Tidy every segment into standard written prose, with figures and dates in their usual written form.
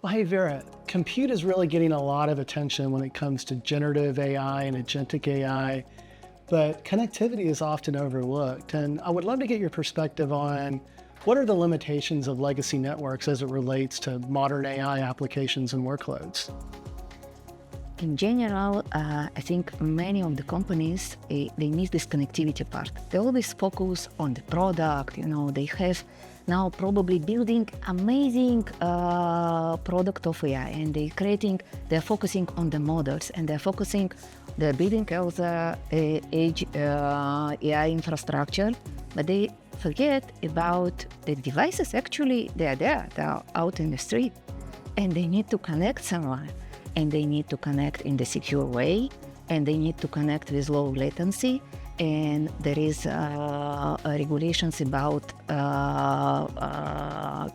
Well, hey, Vera, compute is really getting a lot of attention when it comes to generative AI and agentic AI, but connectivity is often overlooked. And I would love to get your perspective on what are the limitations of legacy networks as it relates to modern AI applications and workloads? In general, I think many of the companies, they miss this connectivity part. They always focus on the product, they have now probably building amazing product of AI, and they're focusing on the models, and they're building also edge AI infrastructure, but they forget about the devices. Actually, they're out in the street, and they need to connect someone. And they need to connect in the secure way, and they need to connect with low latency. And there is regulations about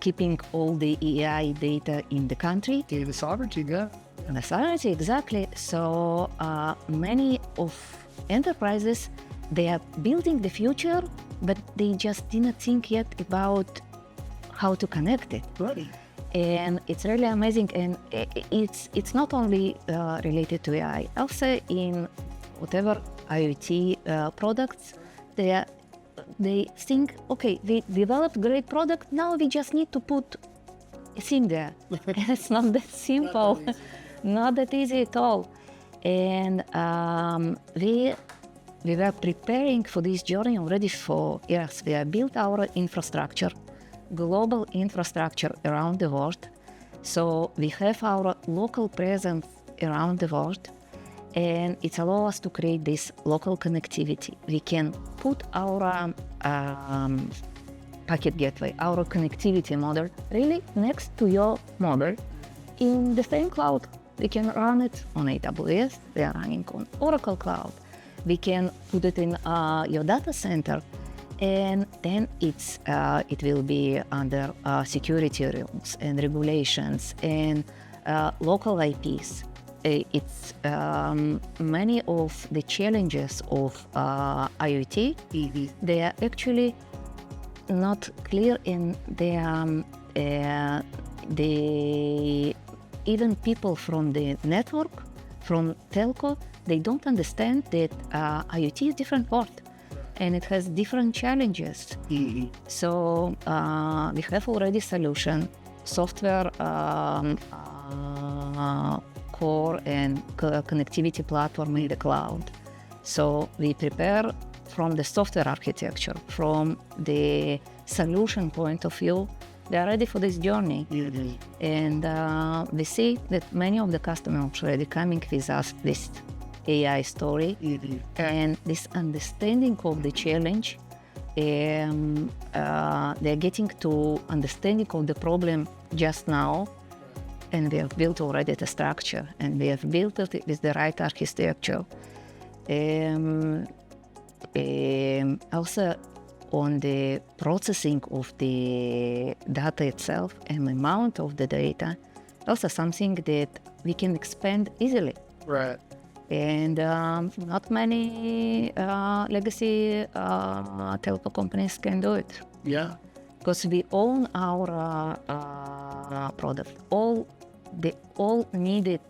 keeping all the AI data in the country. The sovereignty, yeah. The sovereignty, exactly. So many of enterprises, they are building the future, but they just didn't think yet about how to connect it. Right. And it's really amazing, and it's not only related to AI. Also, in whatever IoT products, they think, okay, we developed great product. Now we just need to put a SIM there, and it's not that simple, not that easy at all. And we were preparing for this journey already for years. We have built our infrastructure. Global infrastructure around the world. So we have our local presence around the world, and it allows us to create this local connectivity. We can put our packet gateway, our connectivity model, really next to your model in the same cloud. We can run it on AWS, we are running on Oracle Cloud. We can put it in your data center. And then it will be under security rules and regulations and local IPs. It's many of the challenges of IoT. They are actually not clear in even people from the network, from telco, they don't understand that IoT is different world. And it has different challenges. So we have already solution, software core and connectivity platform in the cloud. So we prepare from the software architecture, from the solution point of view. They are ready for this journey. And we see that many of the customers already coming with us this AI story, and this understanding of the challenge, they're getting to understanding of the problem just now, and we have built already the structure, and we have built it with the right architecture. Also on the processing of the data itself and the amount of the data, also something that we can expand easily. Right. And not many legacy telco companies can do it. Yeah. Because we own our product. All needed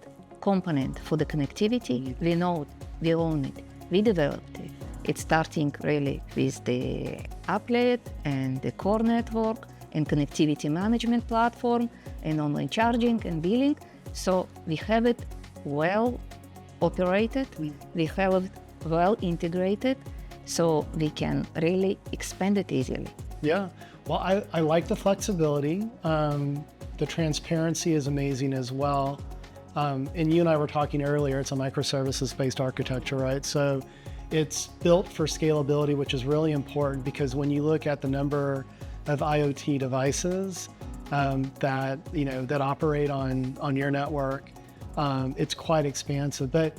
component for the connectivity, we know it, we own it, we developed it. It's starting really with the applet and the core network and connectivity management platform and online charging and billing. So we have it well operated, we have it well integrated, so we can really expand it easily. Yeah, well, I like the flexibility. The transparency is amazing as well. And you and I were talking earlier, it's a microservices-based architecture, right? So it's built for scalability, which is really important because when you look at the number of IoT devices that operate on your network, it's quite expansive. But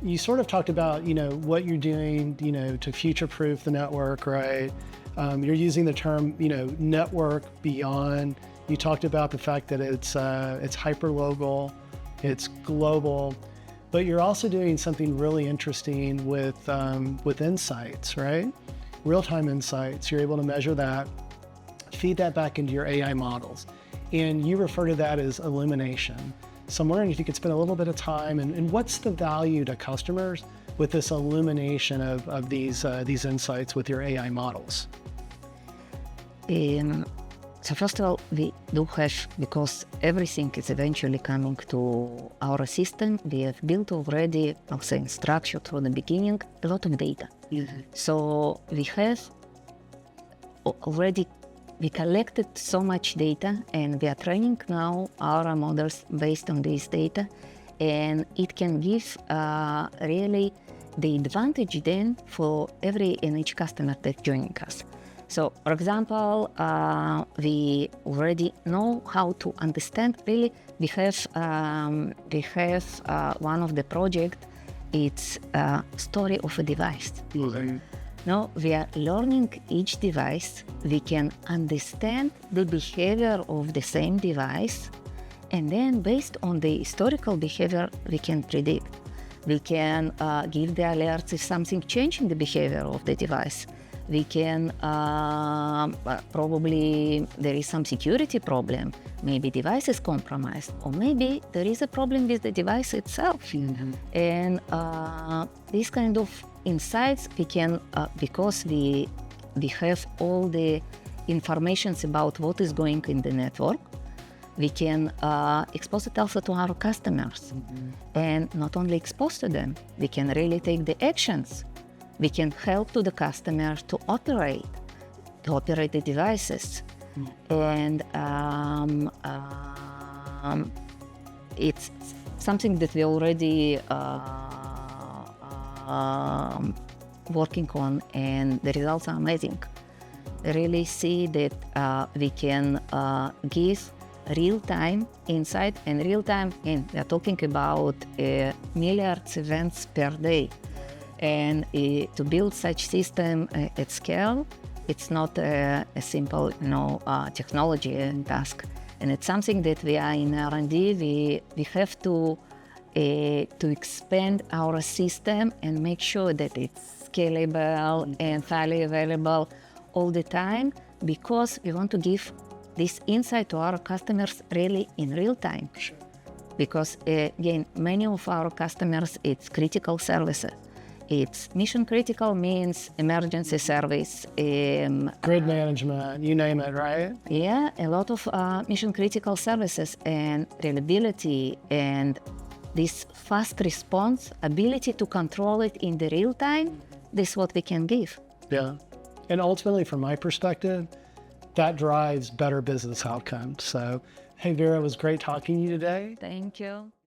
you sort of talked about, what you're doing, to future-proof the network, right? You're using the term, network beyond. You talked about the fact that it's hyper-local, it's global, but you're also doing something really interesting with insights, right? Real-time insights. You're able to measure that, feed that back into your AI models. and you refer to that as illumination. So I'm wondering if you could spend a little bit of time, and what's the value to customers with this illumination of these insights with your AI models? So first of all, we do have, because everything is eventually coming to our system, we have built already, I'll say, structured from the beginning, a lot of data. So we have already, we collected so much data, and we are training now our models based on this data, and it can give really the advantage then for every and each customer that's joining us. So, for example, we already know how to understand. Really, we have one of the project. It's a story of a device. Now we are learning each device. We can understand the behavior of the same device, and then based on the historical behavior, we can predict. We can give the alerts if something changed in the behavior of the device. We can probably there is some security problem, maybe device is compromised, or maybe there is a problem with the device itself. And these kind of insights we can, because we have all the informations about what is going in the network, we can expose it also to our customers. And not only expose to them, we can really take the actions. We can help to the customer to operate the devices. And it's something that we already working on, and the results are amazing. I really see that we can give real-time insight, and real-time, and we are talking about milliards events per day. And to build such system at scale, it's not a simple, technology task. And it's something that we are in R&D. We have to expand our system and make sure that it's scalable and highly available all the time, because we want to give this insight to our customers really in real time. Because again, many of our customers, it's critical services. It's mission critical, means emergency service. Grid management, you name it, right? Yeah, a lot of mission critical services, and reliability and this fast response, ability to control it in the real time, this is what we can give. Yeah. And ultimately, from my perspective, that drives better business outcomes. So, hey, Vera, it was great talking to you today. Thank you.